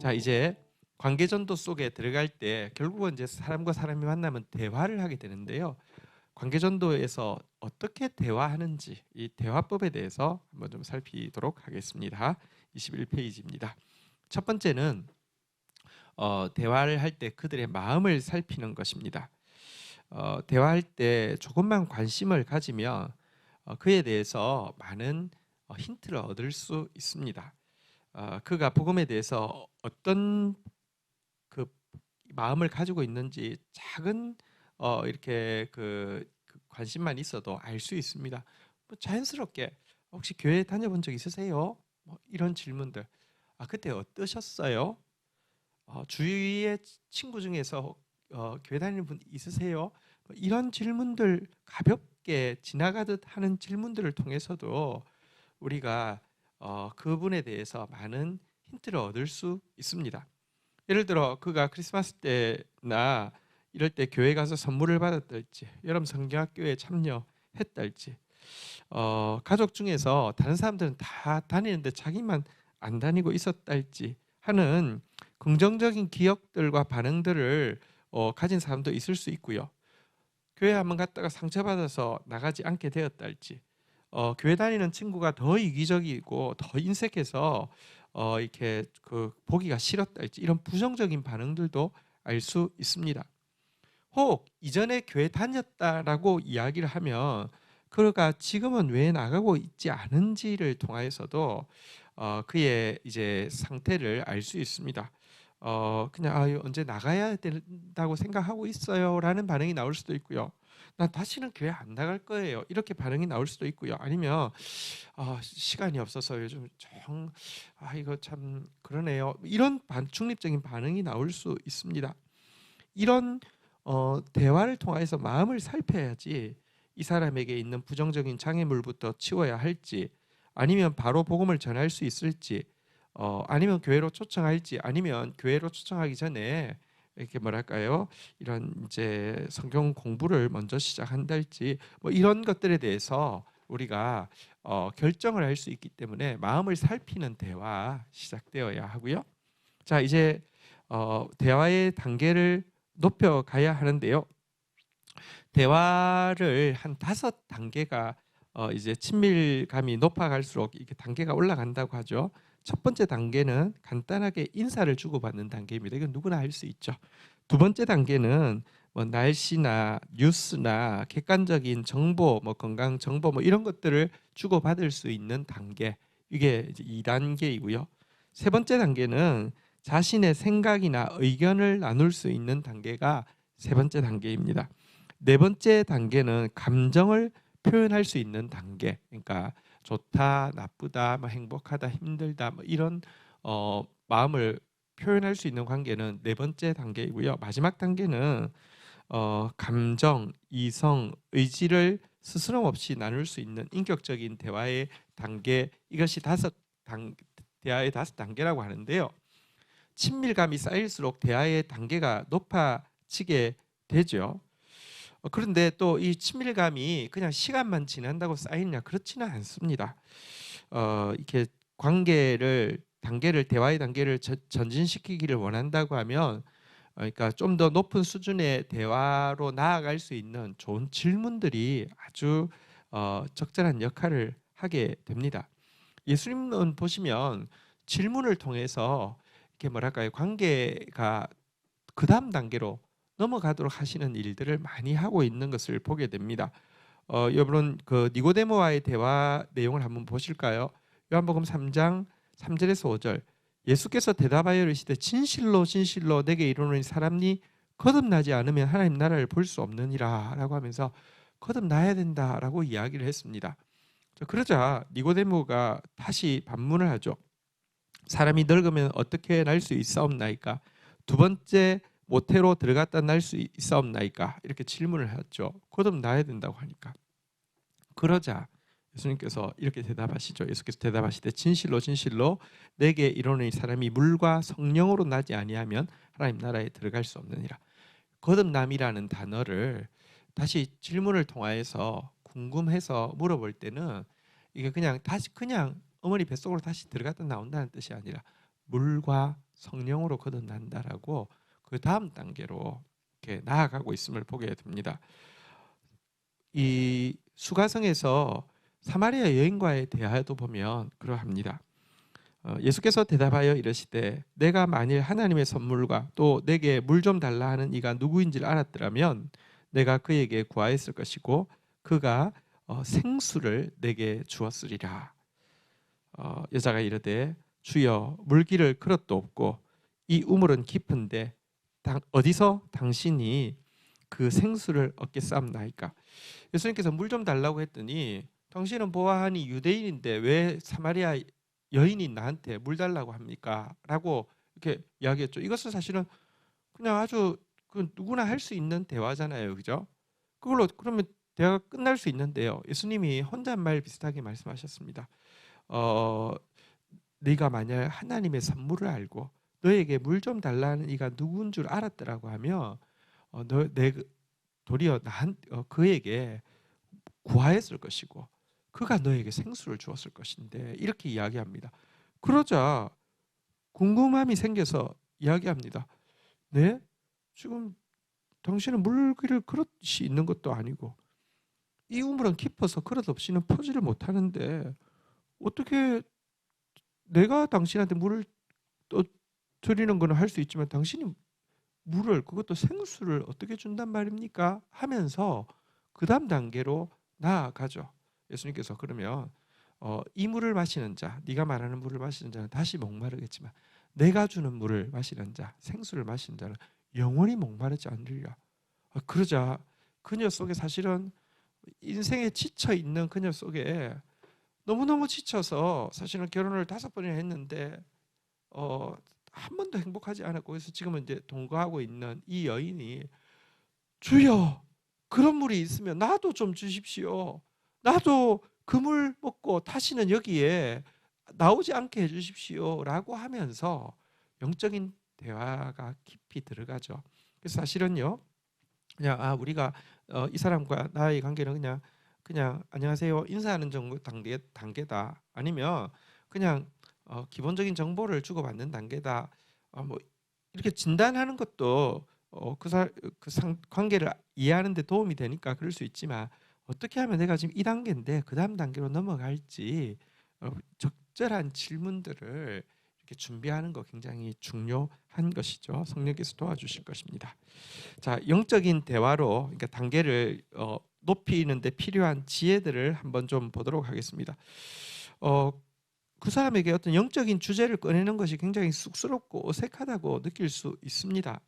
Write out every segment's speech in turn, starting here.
자, 이제 관계전도 속에 들어갈 때 결국은 이제 사람과 사람이 만나면 대화를 하게 되는데요. 관계전도에서 어떻게 대화하는지 이 대화법에 대해서 한번 좀 살피도록 하겠습니다. 21페이지입니다. 첫 번째는 대화를 할 때 그들의 마음을 살피는 것입니다. 대화할 때 조금만 관심을 가지면 그에 대해서 많은 힌트를 얻을 수 있습니다. 그가 복음에 대해서 어떤 그 마음을 가지고 있는지 작은 이렇게 그 관심만 있어도 알 수 있습니다. 뭐 자연스럽게 혹시 교회 다녀본 적 있으세요? 뭐 이런 질문들. 그때 어떠셨어요? 주위의 친구 중에서 교회 다니는 분 있으세요? 뭐 이런 질문들 가볍게 지나가듯 하는 질문들을 통해서도 우리가 그분에 대해서 많은 힌트를 얻을 수 있습니다. 예를 들어 그가 크리스마스 때나 이럴 때 교회 가서 선물을 받았달지, 여름 성경학교에 참여했달지, 가족 중에서 다른 사람들은 다 다니는데 자기만 안 다니고 있었달지 하는 긍정적인 기억들과 반응들을 가진 사람도 있을 수 있고요. 교회 한번 갔다가 상처받아서 나가지 않게 되었달지, 교회 다니는 친구가 더 이기적이고 더 인색해서 이렇게 그 보기가 싫었달지 이런 부정적인 반응들도 알 수 있습니다. 혹 이전에 교회 다녔다라고 이야기를 하면 그가 지금은 왜 나가고 있지 않은지를 통하여서도 그의 이제 상태를 알 수 있습니다. 그냥 언제 나가야 된다고 생각하고 있어요라는 반응이 나올 수도 있고요. 난 다시는 교회 안 나갈 거예요. 이렇게 반응이 나올 수도 있고요. 아니면 시간이 없어서 요즘 이거 참 그러네요. 이런 중립적인 반응이 나올 수 있습니다. 이런 대화를 통해서 마음을 살펴야지 이 사람에게 있는 부정적인 장애물부터 치워야 할지, 아니면 바로 복음을 전할 수 있을지, 아니면 교회로 초청할지, 아니면 교회로 초청하기 전에 이렇게 뭐랄까요, 이런 이제 성경 공부를 먼저 시작한달지, 뭐 이런 것들에 대해서 우리가 결정을 할 수 있기 때문에 마음을 살피는 대화 시작되어야 하고요. 자, 이제 대화의 단계를 높여가야 하는데요. 대화를 한 5단계가 이제 친밀감이 높아갈수록 이렇게 단계가 올라간다고 하죠. 첫 번째 단계는 간단하게 인사를 주고받는 단계입니다. 이건 누구나 할 수 있죠. 두 번째 단계는 뭐 날씨나 뉴스나 객관적인 정보, 뭐 건강 정보 뭐 이런 것들을 주고받을 수 있는 단계. 이게 이제 2단계이고요. 세 번째 단계는 자신의 생각이나 의견을 나눌 수 있는 단계가 세 번째 단계입니다. 네 번째 단계는 감정을 표현할 수 있는 단계. 그러니까 좋다, 나쁘다, 뭐 행복하다, 힘들다, 뭐 이런 마음을 표현할 수 있는 관계는 네 번째 단계이고요. 마지막 단계는 감정, 이성, 의지를 스스럼 없이 나눌 수 있는 인격적인 대화의 단계. 이것이 대화의 5단계라고 하는데요. 친밀감이 쌓일수록 대화의 단계가 높아지게 되죠. 그런데 또 이 친밀감이 그냥 시간만 지난다고 쌓이느냐 그렇지는 않습니다. 이렇게 대화의 단계를 전진시키기를 원한다고 하면 그러니까 좀 더 높은 수준의 대화로 나아갈 수 있는 좋은 질문들이 아주 적절한 역할을 하게 됩니다. 예수님은 보시면 질문을 통해서 이렇게 뭐랄까요, 관계가 그 다음 단계로 넘어가도록 하시는 일들을 많이 하고 있는 것을 보게 됩니다. 여러분 그 니고데모와의 대화 내용을 한번 보실까요? 요한복음 3장 3절에서 5절. 예수께서 대답하여 이르시되 진실로 진실로 내게 이르노니 사람이 거듭나지 않으면 하나님 나라를 볼 수 없느니라 라고 하면서 거듭나야 된다라고 이야기를 했습니다. 그러자 니고데모가 다시 반문을 하죠. 사람이 늙으면 어떻게 날 수 있사옵나이까? 두 번째 모태로 들어갔다 날 수 있사옵나이까? 이렇게 질문을 했죠. 거듭나야 된다고 하니까. 그러자 예수님께서 이렇게 대답하시죠. 예수께서 대답하시되 진실로 진실로 내게 이르노니 사람이 물과 성령으로 나지 아니하면 하나님 나라에 들어갈 수 없느니라. 거듭남이라는 단어를 다시 질문을 통하여서 궁금해서 물어볼 때는 이게 그냥 어머니 뱃속으로 다시 들어갔다 나온다는 뜻이 아니라 물과 성령으로 거듭난다라고 그 다음 단계로 이렇게 나아가고 있음을 보게 됩니다. 이 수가성에서 사마리아 여인과의 대화도 보면 그러합니다. 예수께서 대답하여 이르시되 내가 만일 하나님의 선물과 또 내게 물 좀 달라 하는 이가 누구인지를 알았더라면 내가 그에게 구하였을 것이고 그가 생수를 내게 주었으리라. 여자가 이르되 주여 물기를 그릇도 없고 이 우물은 깊은데 어디서 당신이 그 생수를 얻겠사옵나이까. 예수님께서 물 좀 달라고 했더니 당신은 보아하니 유대인인데 왜 사마리아 여인이 나한테 물 달라고 합니까? 라고 이렇게 이야기했죠. 이것은 사실은 그냥 아주 누구나 할 수 있는 대화잖아요. 그죠? 그걸로 그러면 대화가 끝날 수 있는데요. 예수님이 혼잣말 비슷하게 말씀하셨습니다. 네가 만약 하나님의 선물을 알고 너에게 물 좀 달라는 이가 누군 줄 알았더라고 하면 내 도리어 그에게 구하였을 것이고 그가 너에게 생수를 주었을 것인데 이렇게 이야기합니다. 그러자 궁금함이 생겨서 이야기합니다. 네? 지금 당신은 물기를 그릇이 있는 것도 아니고 이 우물은 깊어서 그릇 없이는 퍼지를 못하는데 어떻게 내가 당신한테 물을 드리는 거는 할 수 있지만 당신이 물을 그것도 생수를 어떻게 준단 말입니까? 하면서 그 다음 단계로 나아가죠. 예수님께서 그러면 이 물을 마시는 자, 네가 말하는 물을 마시는 자는 다시 목마르겠지만 내가 주는 물을 마시는 자, 생수를 마시는 자는 영원히 목마르지 않으리라. 그러자 그녀 속에 사실은 인생에 지쳐 있는 그녀 속에 너무너무 지쳐서 사실은 결혼을 5번이나 했는데 한 번도 행복하지 않았고 그래서 지금은 이제 동거하고 있는 이 여인이 주여 그런 물이 있으면 나도 좀 주십시오. 나도 그 물 먹고 다시는 여기에 나오지 않게 해주십시오 라고 하면서 영적인 대화가 깊이 들어가죠. 그래서 사실은요 그냥 우리가 이 사람과 나의 관계는 그냥 안녕하세요 인사하는 정도 단계다 아니면 그냥 기본적인 정보를 주고받는 단계다. 뭐 이렇게 진단하는 것도 관계를 이해하는 데 도움이 되니까 그럴 수 있지만 어떻게 하면 내가 지금 이 단계인데 그 다음 단계로 넘어갈지 적절한 질문들을 이렇게 준비하는 거 굉장히 중요한 것이죠. 성령께서 도와주실 것입니다. 자, 영적인 대화로 그러니까 단계를 높이는 데 필요한 지혜들을 한번 좀 보도록 하겠습니다. 그 사람에게 어떤 영적인 주제를 꺼내는 것이 굉장히 쑥스럽고 어색하다고 느낄 수 있습니다.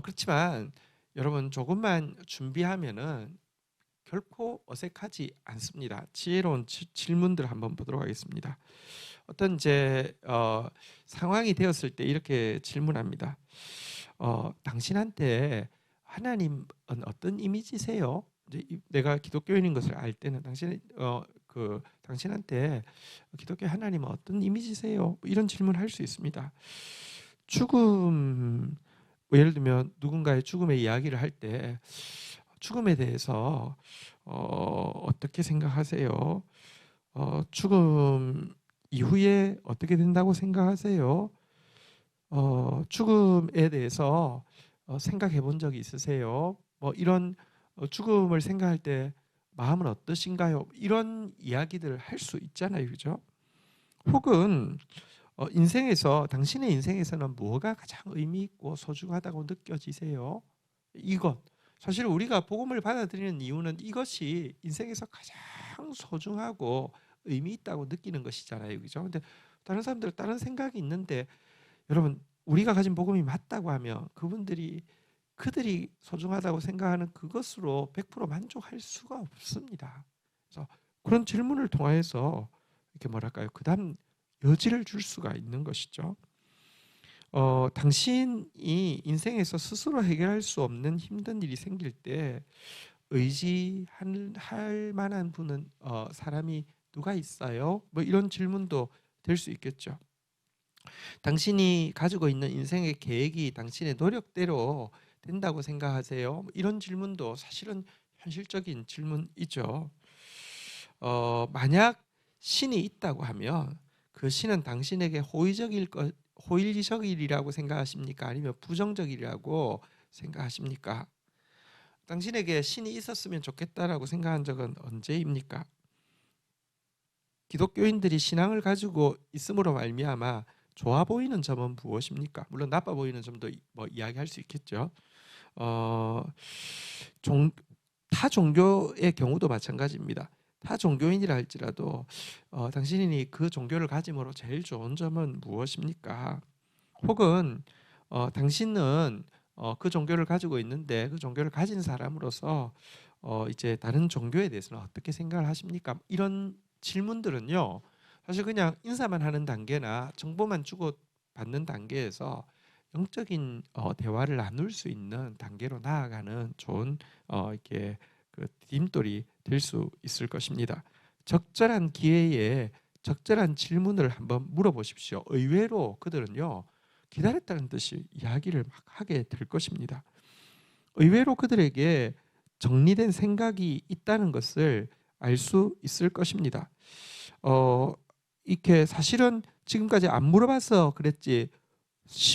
그렇지만 여러분 조금만 준비하면은 결코 어색하지 않습니다. 지혜로운 질문들 한번 보도록 하겠습니다. 어떤 상황이 되었을 때 이렇게 질문합니다. 당신한테 하나님은 어떤 이미지세요? 이제 내가 기독교인인 것을 알 때는 당신한테 기독교 하나님은 어떤 이미지세요? 뭐 이런 질문을 할 수 있습니다. 죽음, 예를 들면 누군가의 죽음의 이야기를 할 때 죽음에 대해서 어떻게 생각하세요? 죽음 이후에 어떻게 된다고 생각하세요? 죽음에 대해서 생각해 본 적이 있으세요? 뭐 이런 죽음을 생각할 때 마음은 어떠신가요? 이런 이야기들을 할 수 있잖아요, 그죠? 혹은 당신의 인생에서는 뭐가 가장 의미 있고 소중하다고 느껴지세요? 이것 사실 우리가 복음을 받아들이는 이유는 이것이 인생에서 가장 소중하고 의미 있다고 느끼는 것이잖아요, 그죠? 근데 다른 사람들은 다른 생각이 있는데 여러분 우리가 가진 복음이 맞다고 하면 그들이 소중하다고 생각하는 그것으로 100% 만족할 수가 없습니다. 그래서 그런 질문을 통해서 이렇게 뭐랄까요? 그다음 여지를 줄 수가 있는 것이죠. 당신이 인생에서 스스로 해결할 수 없는 힘든 일이 생길 때 의지할 만한 분은 사람이 누가 있어요? 뭐 이런 질문도 될 수 있겠죠. 당신이 가지고 있는 인생의 계획이 당신의 노력대로 된다고 생각하세요? 뭐 이런 질문도 사실은 현실적인 질문이죠. 만약 신이 있다고 하면 그 신은 당신에게 호의적이라고 생각하십니까? 아니면 부정적이라고 생각하십니까? 당신에게 신이 있었으면 좋겠다라고 생각한 적은 언제입니까? 기독교인들이 신앙을 가지고 있음으로 말미암아 좋아 보이는 점은 무엇입니까? 물론 나빠 보이는 점도 뭐 이야기할 수 있겠죠. 어, 종, 타 종교의 경우도 마찬가지입니다. 타 종교인이라 할지라도 당신이 그 종교를 가짐으로 제일 좋은 점은 무엇입니까? 혹은 당신은 그 종교를 가지고 있는데 그 종교를 가진 사람으로서 이제 다른 종교에 대해서는 어떻게 생각을 하십니까? 이런 질문들은요, 사실 그냥 인사만 하는 단계나 정보만 주고 받는 단계에서 영적인 대화를 나눌 수 있는 단계로 나아가는 좋은 이렇게 그 디딤돌이 될 수 있을 것입니다. 적절한 기회에 적절한 질문을 한번 물어보십시오. 의외로 그들은요, 기다렸다는 듯이 이야기를 막 하게 될 것입니다. 의외로 그들에게 정리된 생각이 있다는 것을 알 수 있을 것입니다. 어, 이렇게 사실은 지금까지 안 물어봐서 그랬지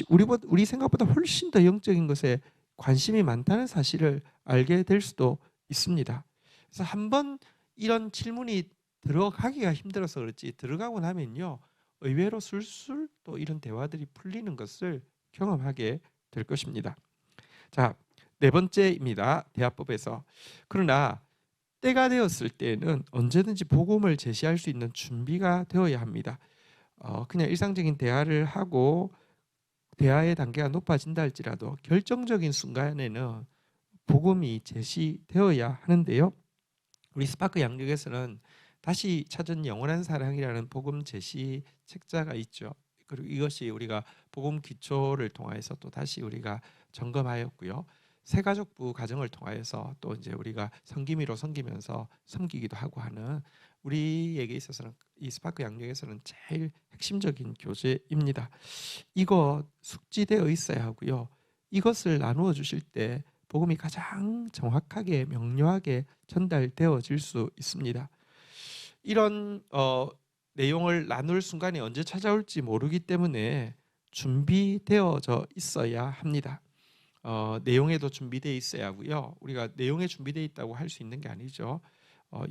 우리 생각보다 훨씬 더 영적인 것에 관심이 많다는 사실을 알게 될 수도 있습니다. 그래서 한번 이런 질문이 들어가기가 힘들어서 그렇지 들어가고 나면요, 의외로 술술 또 이런 대화들이 풀리는 것을 경험하게 될 것입니다. 자, 네 번째입니다. 대화법에서. 그러나 때가 되었을 때에는 언제든지 복음을 제시할 수 있는 준비가 되어야 합니다. 그냥 일상적인 대화를 하고 대화의 단계가 높아진다 할지라도 결정적인 순간에는 복음이 제시되어야 하는데요. 우리 스파크 양육에서는 다시 찾은 영원한 사랑이라는 복음 제시 책자가 있죠. 그리고 이것이 우리가 복음 기초를 통해서 또 다시 우리가 점검하였고요. 새가족부 가정을 통하여서 또 이제 우리가 성김이로 섬기면서 섬기기도 하고 하는 우리에게 있어서는 이 스파크 양육에서는 제일 핵심적인 교재입니다. 이거 숙지되어 있어야 하고요. 이것을 나누어 주실 때 복음이 가장 정확하게 명료하게 전달되어질 수 있습니다. 이런 내용을 나눌 순간이 언제 찾아올지 모르기 때문에 준비되어져 있어야 합니다. 내용에도 준비되어 있어야 하고요. 우리가 내용에 준비되어 있다고 할 수 있는 게 아니죠.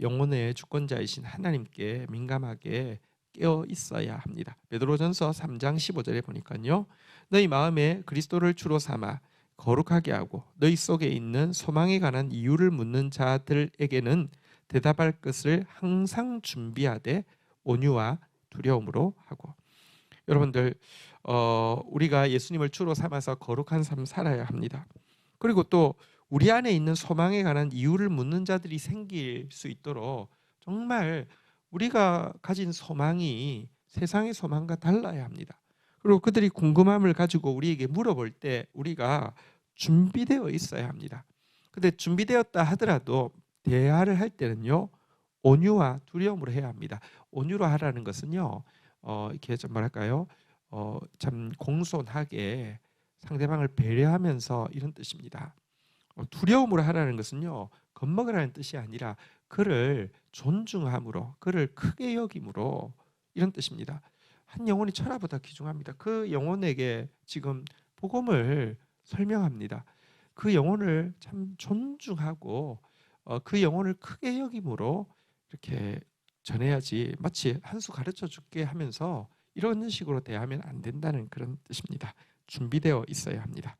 영혼의 주권자이신 하나님께 민감하게 깨어 있어야 합니다. 베드로전서 3장 15절에 보니까요. 너희 마음에 그리스도를 주로 삼아 거룩하게 하고 너희 속에 있는 소망에 관한 이유를 묻는 자들에게는 대답할 것을 항상 준비하되 온유와 두려움으로 하고. 여러분들 우리가 예수님을 주로 삼아서 거룩한 삶 살아야 합니다. 그리고 또 우리 안에 있는 소망에 관한 이유를 묻는 자들이 생길 수 있도록 정말 우리가 가진 소망이 세상의 소망과 달라야 합니다. 그리고 그들이 궁금함을 가지고 우리에게 물어볼 때 우리가 준비되어 있어야 합니다. 근데 준비되었다 하더라도 대화를 할 때는요, 온유와 두려움으로 해야 합니다. 온유로 하라는 것은요, 이렇게 좀 뭐랄까요, 참 공손하게 상대방을 배려하면서 이런 뜻입니다. 두려움으로 하라는 것은요, 겁먹으라는 뜻이 아니라 그를 존중함으로, 그를 크게 여김으로 이런 뜻입니다. 한 영혼이 천하보다 귀중합니다. 그 영혼에게 지금 복음을 설명합니다. 그 영혼을 참 존중하고 그 영혼을 크게 여김으로 이렇게 전해야지, 마치 한 수 가르쳐 줄게 하면서 이런 식으로 대하면 안 된다는 그런 뜻입니다. 준비되어 있어야 합니다.